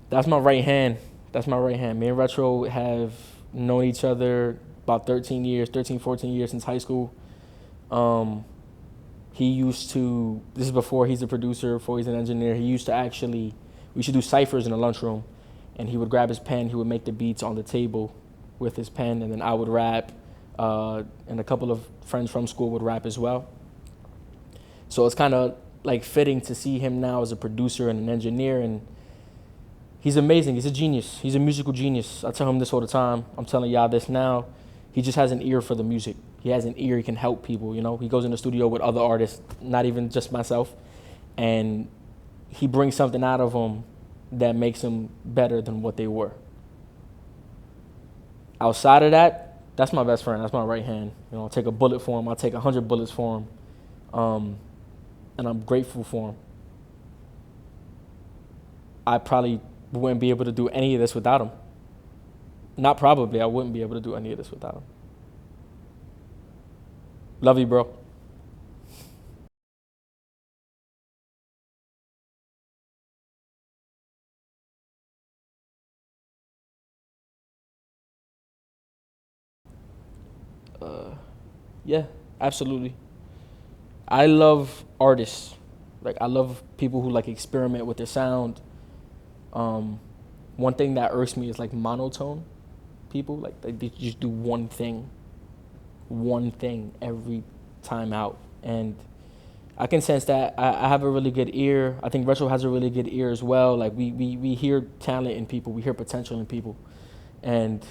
That's my right hand. That's my right hand. Me and Retro have known each other about 13 years, 13, 14 years since high school. Um, he used to, this is before he's a producer, before he's an engineer, he used to actually, we should do ciphers in the lunchroom, and he would grab his pen, he would make the beats on the table with his pen, and then I would rap, and a couple of friends from school would rap as well. So it's kind of like fitting to see him now as a producer and an engineer, and he's amazing. He's a genius. He's a musical genius. I tell him this all the time. I'm telling y'all this now. He just has an ear for the music. He has an ear. He can help people, you know. He goes in the studio with other artists, not even just myself, and he brings something out of them that makes them better than what they were. Outside of that, that's my best friend. That's my right hand. You know, I'll take a bullet for him. I'll take 100 bullets for him. And I'm grateful for him. I probably wouldn't be able to do any of this without him. Not probably, I wouldn't be able to do any of this without him. Love you, bro. Yeah, absolutely. I love artists. Like, I love people who like experiment with their sound. Um, One thing that irks me is like monotone people. Like they just do one thing every time out. And I can sense that I have a really good ear. I think Retro has a really good ear as well. Like we hear talent in people, we hear potential in people. And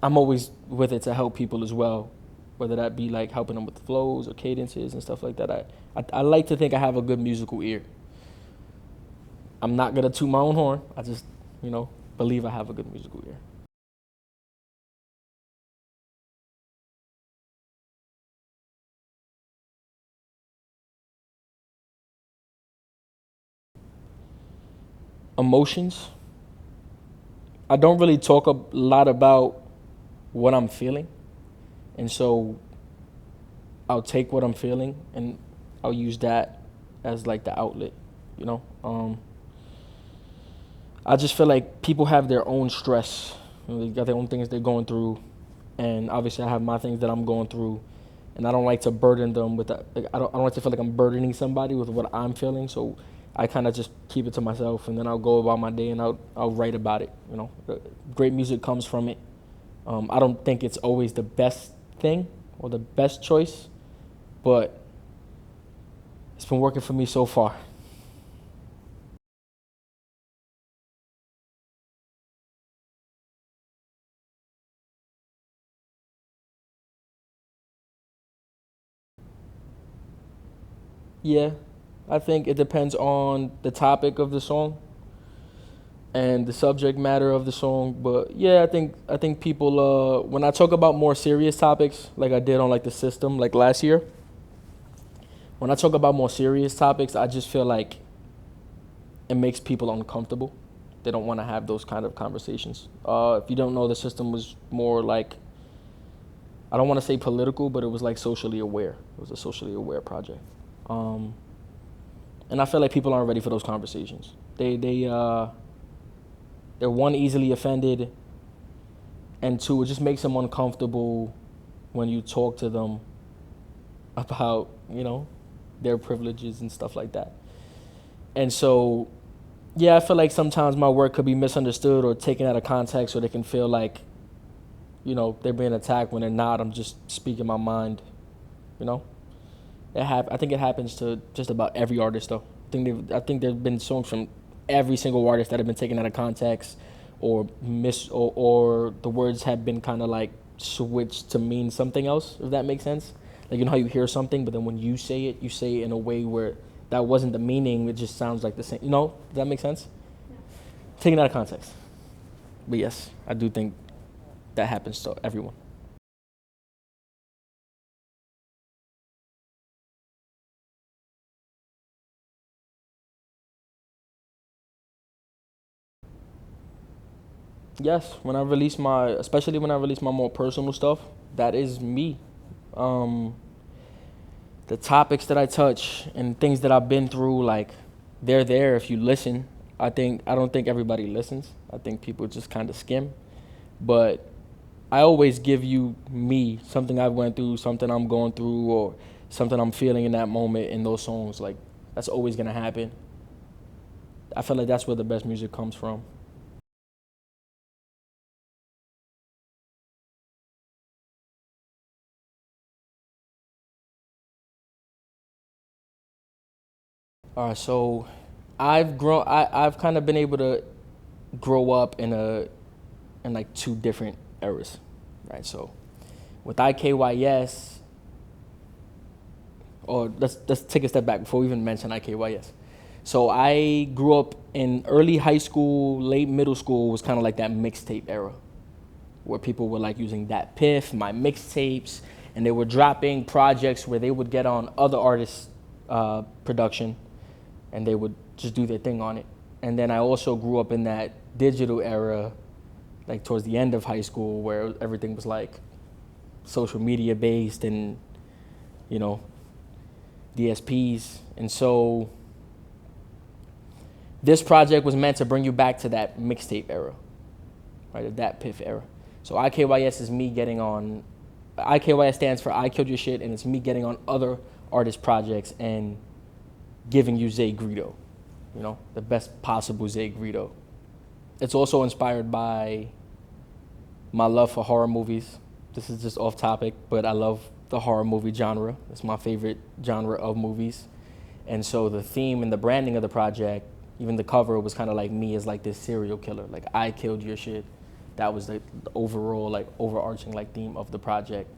I'm always with it to help people as well, whether that be like helping them with flows or cadences and stuff like that. I like to think I have a good musical ear. I'm not gonna toot my own horn. I just, believe I have a good musical ear. Emotions. I don't really talk a lot about what I'm feeling, and so I'll take what I'm feeling and I'll use that as like the outlet. You know, I just feel like people have their own stress. They got their own things they're going through, and obviously I have my things that I'm going through, and I don't like to burden them with that. Like, I don't like to feel like I'm burdening somebody with what I'm feeling. So I kind of just keep it to myself, and then I'll go about my day and I'll write about it. Great music comes from it. I don't think it's always the best thing or the best choice, but it's been working for me so far. Yeah, I think it depends on the topic of the song and the subject matter of the song. But yeah, I think people when I talk about more serious topics, like I did on like the system like last year, when I talk about more serious topics, I just feel like it makes people uncomfortable. They don't want to have those kind of conversations. If you don't know, the system was more like, I don't want to say political, but it was like socially aware. It was a socially aware project. Um, and I feel like people aren't ready for those conversations. They're one, easily offended, and two, it just makes them uncomfortable when you talk to them about their privileges and stuff like that. And so, yeah, I feel like sometimes my work could be misunderstood or taken out of context, or they can feel like they're being attacked when they're not. I'm just speaking my mind. You know, I think it happens to just about every artist, though. I think there've been songs from every single artist that have been taken out of context, or or the words have been kind of like switched to mean something else. If that makes sense. Like, how you hear something, but then when you say it in a way where that wasn't the meaning. It just sounds like the same. Does that make sense? Taken out of context. But yes, I do think that happens to everyone. Yes, especially when I release my more personal stuff, that is me. Um, the topics that I touch and things that I've been through, like, they're there if you listen. I don't think everybody listens. I think people just kind of skim. But I always give you me, something I've went through, something I'm going through, or something I'm feeling in that moment in those songs. Like, that's always gonna happen. I feel like that's where the best music comes from. All right, so I've kind of been able to grow up in like two different eras, right? So with IKYS, or let's take a step back before we even mention IKYS. So I grew up in early high school, late middle school was kind of like that mixtape era, where people were like using that piff, my mixtapes, and they were dropping projects where they would get on other artists' production, and they would just do their thing on it. And then I also grew up in that digital era, like towards the end of high school, where everything was like social media based and, you know, DSPs. And so this project was meant to bring you back to that mixtape era, right? That piff era. So IKYS is me getting on, IKYS stands for I Killed Your Shit, and it's me getting on other artist projects and giving you Zay Greedo, you know, the best possible Zay Greedo. It's also inspired by my love for horror movies. This is just off topic, but I love the horror movie genre. It's my favorite genre of movies. And so the theme and the branding of the project, even the cover, was kind of like me as like this serial killer. Like, I killed your shit. That was the overall, like, overarching like theme of the project.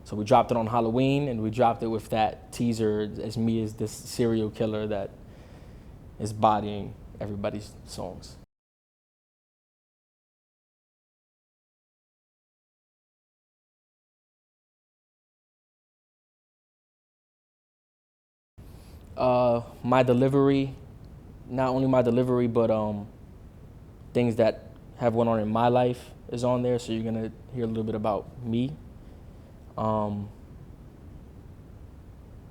So we dropped it on Halloween, and we dropped it with that teaser as me as this serial killer that is bodying everybody's songs. My delivery, not only my delivery, but things that have went on in my life is on there. So you're gonna hear a little bit about me. Um,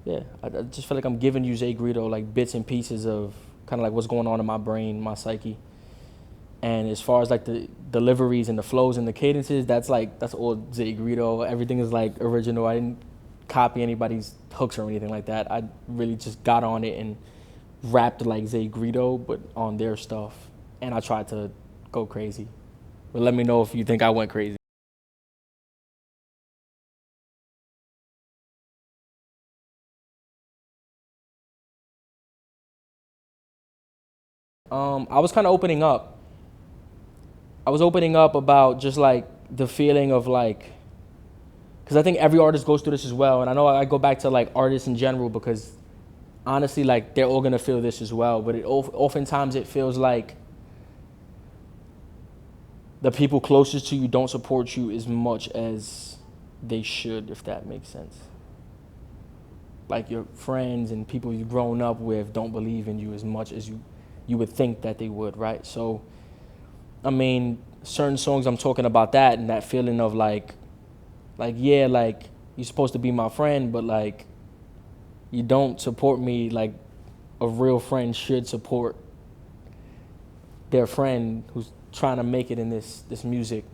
yeah, I just feel like I'm giving you Zay Greedo, like bits and pieces of kind of like what's going on in my brain, my psyche. And as far as like the deliveries and the flows and the cadences, that's all Zay Greedo. Everything is like original. I didn't copy anybody's hooks or anything like that. I really just got on it and rapped like Zay Greedo, but on their stuff. And I tried to go crazy. But let me know if you think I went crazy. I was kind of opening up. I was opening up about just like the feeling of like, because I think every artist goes through this as well. And I know I go back to like artists in general because honestly, like they're all gonna feel this as well. But oftentimes it feels like the people closest to you don't support you as much as they should, if that makes sense. Like your friends and people you've grown up with don't believe in you as much as you would think that they would, right? So, I mean, certain songs I'm talking about that and that feeling of like yeah, like you're supposed to be my friend, but like you don't support me like a real friend should support their friend who's trying to make it in this music.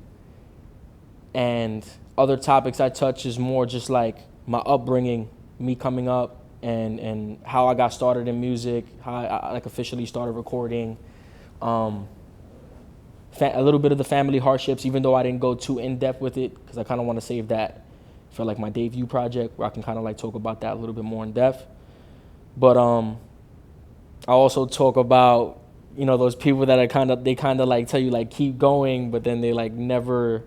And other topics I touch is more just like my upbringing, me coming up, and how I got started in music, how I like officially started recording, a little bit of the family hardships, even though I didn't go too in depth with it, because I kind of want to save that for like my debut project, where I can kind of like talk about that a little bit more in depth. But I also talk about, you know, those people that are they kind of like tell you like keep going, but then they like never,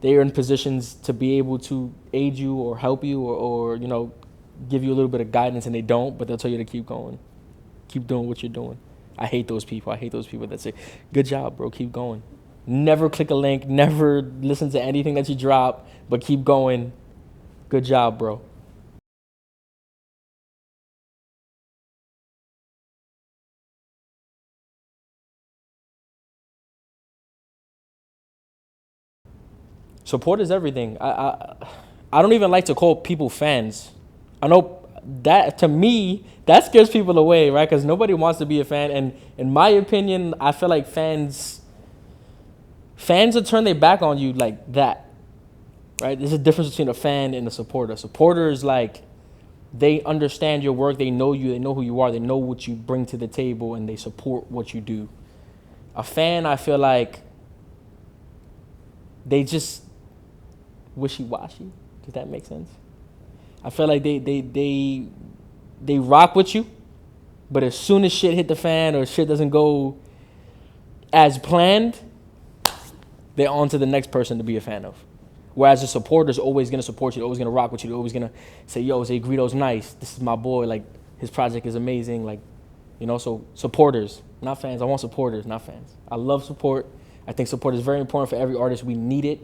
they're in positions to be able to aid you or help you or you know, give you a little bit of guidance, and they don't, but they'll tell you to keep going, keep doing what you're doing. I hate those people. I hate those people that say, good job, bro, keep going. Never click a link, never listen to anything that you drop, but keep going. Good job, bro. Support is everything. I don't even like to call people fans. I know that, to me, that scares people away, right? Because nobody wants to be a fan. And in my opinion, I feel like fans will turn their back on you like that, right? There's a difference between a fan and a supporter. A supporter is like, they understand your work, they know you, they know who you are, they know what you bring to the table, and they support what you do. A fan, I feel like, they just wishy-washy. Does that make sense? I feel like they rock with you, but as soon as shit hit the fan or shit doesn't go as planned, they're on to the next person to be a fan of. Whereas the supporter's always going to support you, they're always going to rock with you, they're always going to say, yo, Zay Greedo's nice, this is my boy, like, his project is amazing, like, you know, so supporters, not fans. I want supporters, not fans. I love support. I think support is very important for every artist. We need it,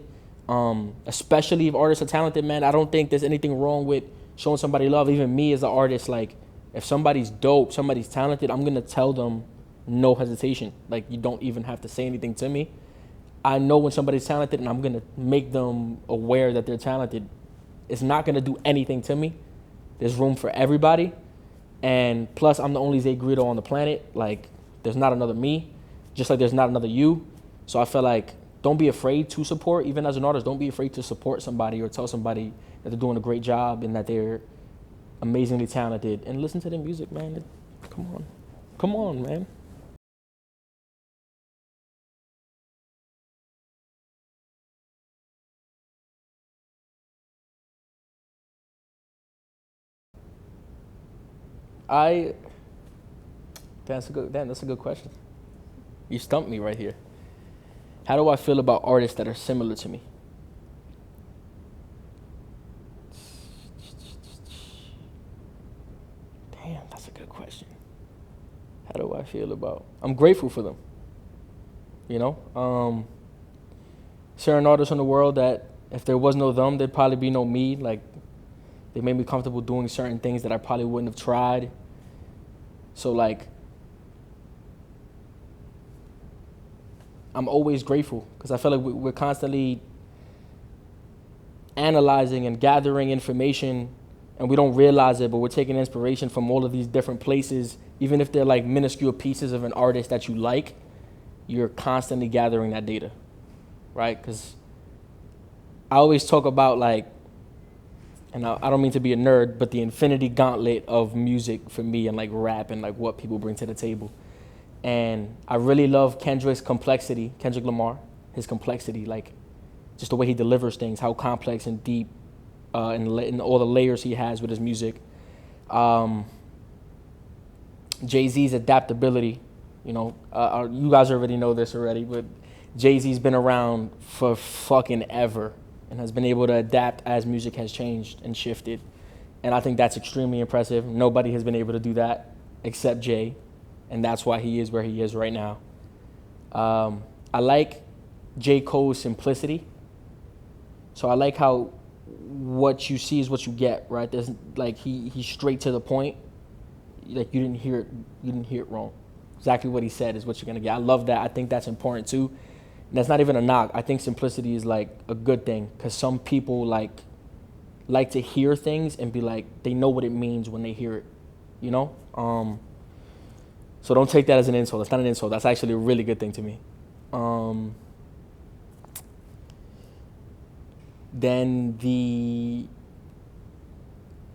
especially if artists are talented, man. I don't think there's anything wrong with showing somebody love. Even me as an artist, like, if somebody's dope, somebody's talented, I'm going to tell them no hesitation. Like, you don't even have to say anything to me. I know when somebody's talented, and I'm going to make them aware that they're talented. It's not going to do anything to me. There's room for everybody. And plus, I'm the only Zay Greedo on the planet. Like, there's not another me, just like there's not another you. So I feel like, don't be afraid to support. Even as an artist, don't be afraid to support somebody or tell somebody that they're doing a great job and that they're amazingly talented. And listen to their music, man. Come on. Come on, man. That's a good question. You stumped me right here. How do I feel about artists that are similar to me? Damn, that's a good question. How do I feel about? I'm grateful for them. You know, certain artists in the world that if there was no them, there'd probably be no me. Like, they made me comfortable doing certain things that I probably wouldn't have tried. So, like, I'm always grateful because I feel like we're constantly analyzing and gathering information, and we don't realize it, but we're taking inspiration from all of these different places. Even if they're like minuscule pieces of an artist that you like, you're constantly gathering that data, right? Because I always talk about, like, and I don't mean to be a nerd, but the infinity gauntlet of music for me and like rap and like what people bring to the table. And I really love Kendrick Lamar, his complexity, like just the way he delivers things, how complex and deep and all the layers he has with his music. Jay-Z's adaptability, you know, you guys already know this already, but Jay-Z's been around for fucking ever and has been able to adapt as music has changed and shifted. And I think that's extremely impressive. Nobody has been able to do that except Jay, and that's why he is where he is right now. I like J. Cole's simplicity. So I like how what you see is what you get, right? There's like he's straight to the point. Like you didn't hear it wrong. Exactly what he said is what you're gonna get. I love that. I think that's important too. And that's not even a knock. I think simplicity is like a good thing because some people like to hear things and be like they know what it means when they hear it, you know. So don't take that as an insult. That's not an insult. That's actually a really good thing to me. Then the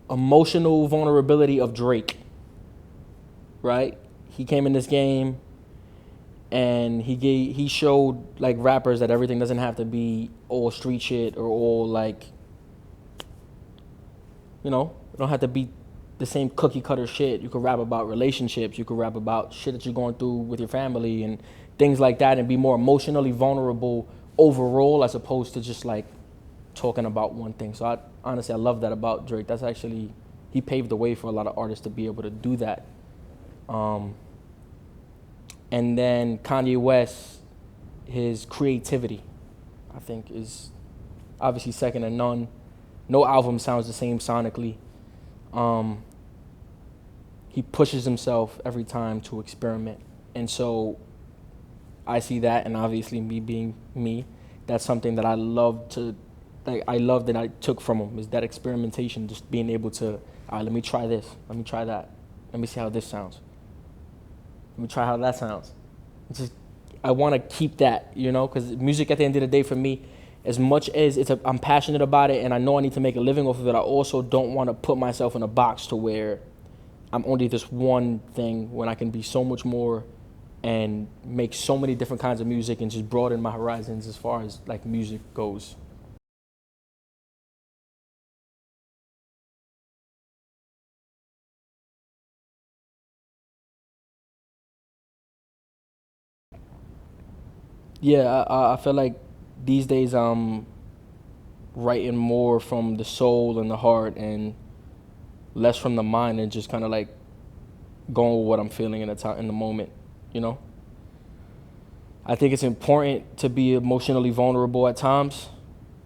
emotional vulnerability of Drake, right? He came in this game and he showed like rappers that everything doesn't have to be all street shit or all like, you know, it don't have to be the same cookie cutter shit. You could rap about relationships. You could rap about shit that you're going through with your family and things like that and be more emotionally vulnerable overall as opposed to just like talking about one thing. So honestly, I love that about Drake. That's actually, he paved the way for a lot of artists to be able to do that. And then Kanye West, his creativity, I think is obviously second to none. No album sounds the same sonically. He pushes himself every time to experiment. And so I see that, and obviously me being me, that's something that I love to I love that I took from him is that experimentation, just being able to, all right, let me try this, let me try that, let me see how this sounds, let me try how that sounds. Just I want to keep that, because music at the end of the day for me, as much as I'm passionate about it and I know I need to make a living off of it, I also don't want to put myself in a box to where I'm only this one thing when I can be so much more and make so many different kinds of music and just broaden my horizons as far as like music goes. Yeah, I feel like these days I'm writing more from the soul and the heart and less from the mind, and just kind of like going with what I'm feeling in the time in the moment, you know. I think it's important to be emotionally vulnerable at times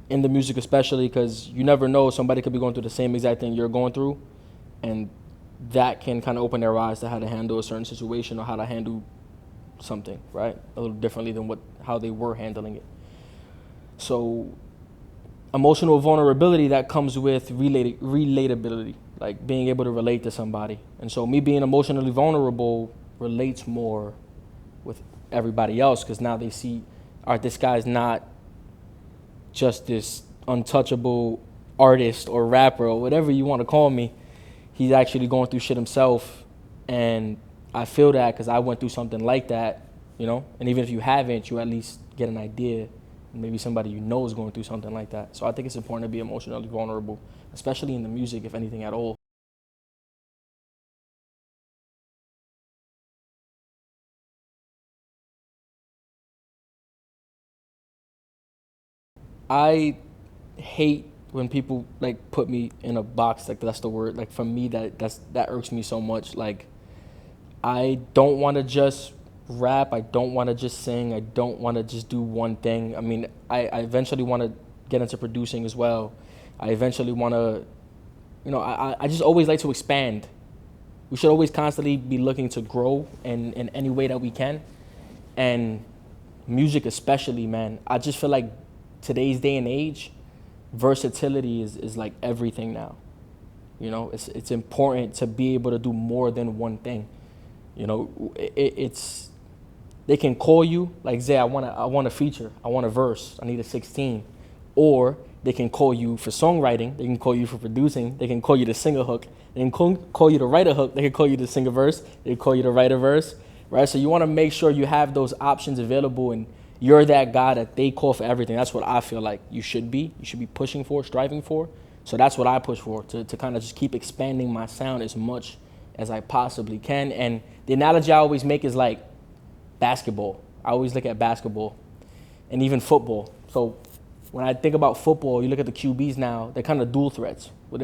in the music, especially because you never know, somebody could be going through the same exact thing you're going through, and that can kind of open their eyes to how to handle a certain situation or how to handle something, right? A little differently than how they were handling it. So emotional vulnerability, that comes with relatability, like being able to relate to somebody. And so me being emotionally vulnerable relates more with everybody else, because now they see, all right, this guy's not just this untouchable artist or rapper or whatever you want to call me. He's actually going through shit himself, and I feel that because I went through something like that, and even if you haven't, you at least get an idea. Maybe somebody you know is going through something like that. So I think it's important to be emotionally vulnerable, especially in the music, if anything at all. I hate when people like put me in a box, like that's the word. Like for me, that irks me so much. Like I don't want to just rap. I don't want to just sing. I don't want to just do one thing. I mean, I eventually want to get into producing as well. I eventually want to, I just always like to expand. We should always constantly be looking to grow in any way that we can. And music especially, man, I just feel like today's day and age, versatility is like everything now. It's important to be able to do more than one thing. It's they can call you like, Zay, I want a feature, I want a verse, I need a 16, or they can call you for songwriting, they can call you for producing, they can call you to sing a hook, they can call you to write a hook, they can call you to sing a verse, they can call you to write a verse, right? So you want to make sure you have those options available, and you're that guy that they call for everything. That's what I feel like you should be. You should be pushing for, striving for. So that's what I push for, to kind of just keep expanding my sound as much as I possibly can. And the analogy I always make is like basketball. I always look at basketball and even football. So when I think about football, you look at the QBs now, they're kind of dual threats. What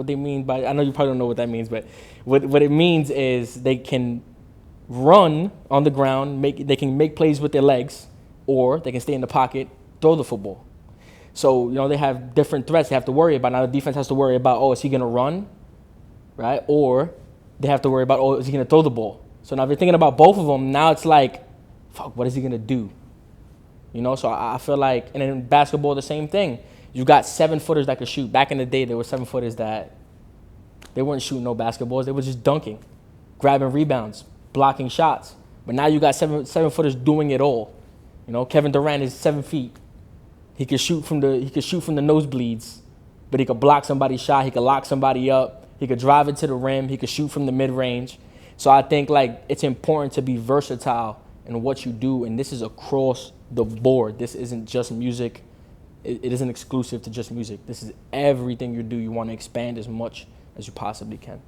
they mean by, I know you probably don't know what that means, but what it means is they can run on the ground, they can make plays with their legs, or they can stay in the pocket, throw the football. So, they have different threats they have to worry about. Now the defense has to worry about, is he going to run, right? Or they have to worry about, is he going to throw the ball? So now if you're thinking about both of them, now it's like, fuck, what is he going to do? So I feel like, and in basketball, the same thing. You got 7-footers that could shoot. Back in the day, there were 7-footers that they weren't shooting no basketballs. They were just dunking, grabbing rebounds, blocking shots. But now you got 7-footers doing it all. Kevin Durant is 7 feet. He could shoot from the nosebleeds, but he could block somebody's shot. He could lock somebody up. He could drive it to the rim. He could shoot from the mid-range. So I think like it's important to be versatile in what you do, and this is across the board. This isn't just music. It isn't exclusive to just music. This is everything you do. You want to expand as much as you possibly can.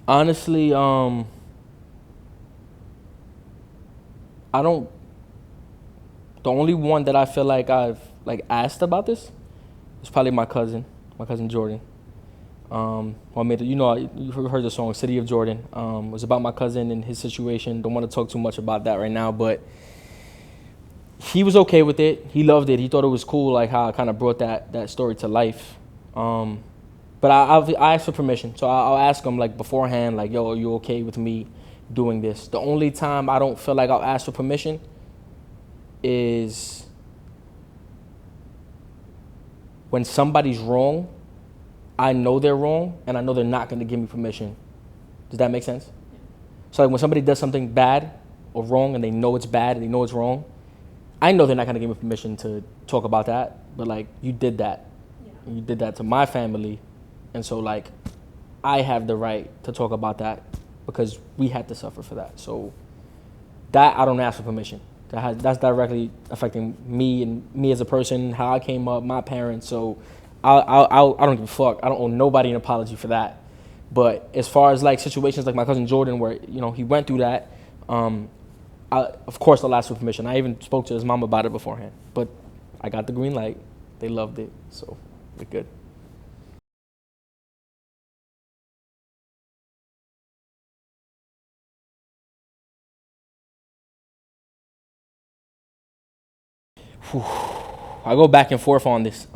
Honestly, I don't. The only one that I feel like I've like asked about this is probably my cousin Jordan. Well, you heard the song "City of Jordan." It was about my cousin and his situation. Don't want to talk too much about that right now, but he was okay with it. He loved it. He thought it was cool, like how I kind of brought that story to life. But I ask for permission. So I'll ask them like beforehand, like, yo, are you okay with me doing this? The only time I don't feel like I'll ask for permission is when somebody's wrong, I know they're wrong, and I know they're not going to give me permission. Does that make sense? So like when somebody does something bad or wrong and they know it's bad and they know it's wrong, I know they're not going to give me permission to talk about that. But like, you did that. Yeah. You did that to my family. And so like, I have the right to talk about that because we had to suffer for that. So that I don't ask for permission. That's directly affecting me and me as a person, how I came up, my parents. So I don't give a fuck. I don't owe nobody an apology for that. But as far as like situations like my cousin Jordan, where he went through that, of course I'll ask for permission. I even spoke to his mom about it beforehand. But I got the green light. They loved it, so we're good. Whew. I go back and forth on this.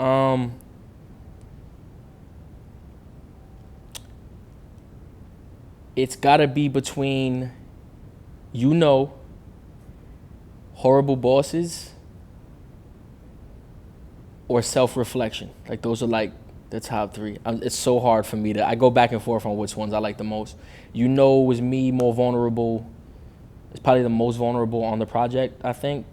It's gotta be between, horrible bosses or self-reflection. Like those are like the top three. It's so hard for me I go back and forth on which ones I like the most. Was me more vulnerable. It's probably the most vulnerable on the project, I think.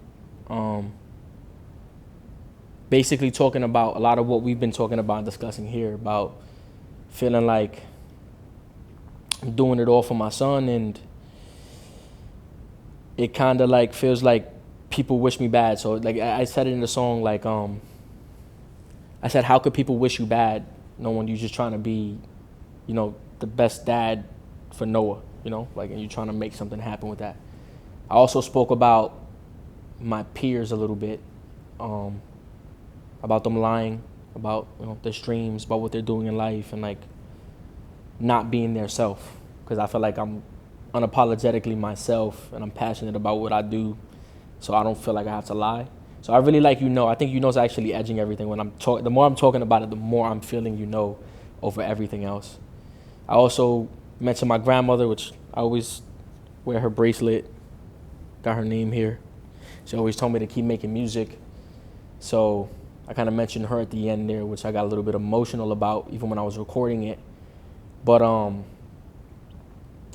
Basically talking about a lot of what we've been talking about and discussing here, about feeling like I'm doing it all for my son, and it kind of like feels like people wish me bad. So like I said it in the song, like I said, how could people wish you bad knowing you're just trying to be, the best dad for Noah, and you're trying to make something happen with that. I also spoke about my peers a little bit, about them lying, about their streams, about what they're doing in life, and like not being their self. Because I feel like I'm unapologetically myself, and I'm passionate about what I do, so I don't feel like I have to lie. So I really like I think is actually edging everything. When I'm talking, the more I'm talking about it, the more I'm feeling over everything else. I also mentioned my grandmother, which I always wear her bracelet, got her name here. She always told me to keep making music. So I kind of mentioned her at the end there, which I got a little bit emotional about, even when I was recording it. But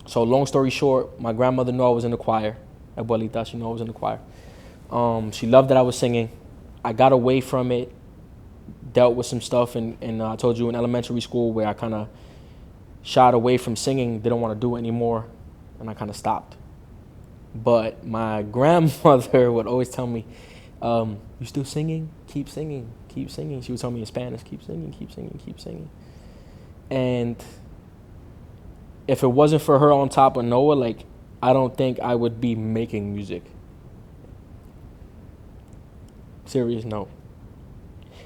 so long story short, my grandmother knew I was in the choir. Abuelita, she knew I was in the choir. She loved that I was singing. I got away from it, dealt with some stuff, and I told you in elementary school where I kind of shied away from singing, didn't want to do it anymore, and I kind of stopped. But my grandmother would always tell me, you still singing? Keep singing, keep singing. She would tell me in Spanish, keep singing, keep singing, keep singing. And if it wasn't for her on top of Noah, like, I don't think I would be making music. Serious note.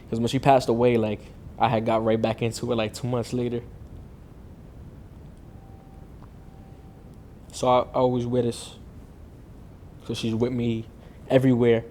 Because when she passed away, like, I had got right back into it like 2 months later. So I always wear this because she's with me everywhere.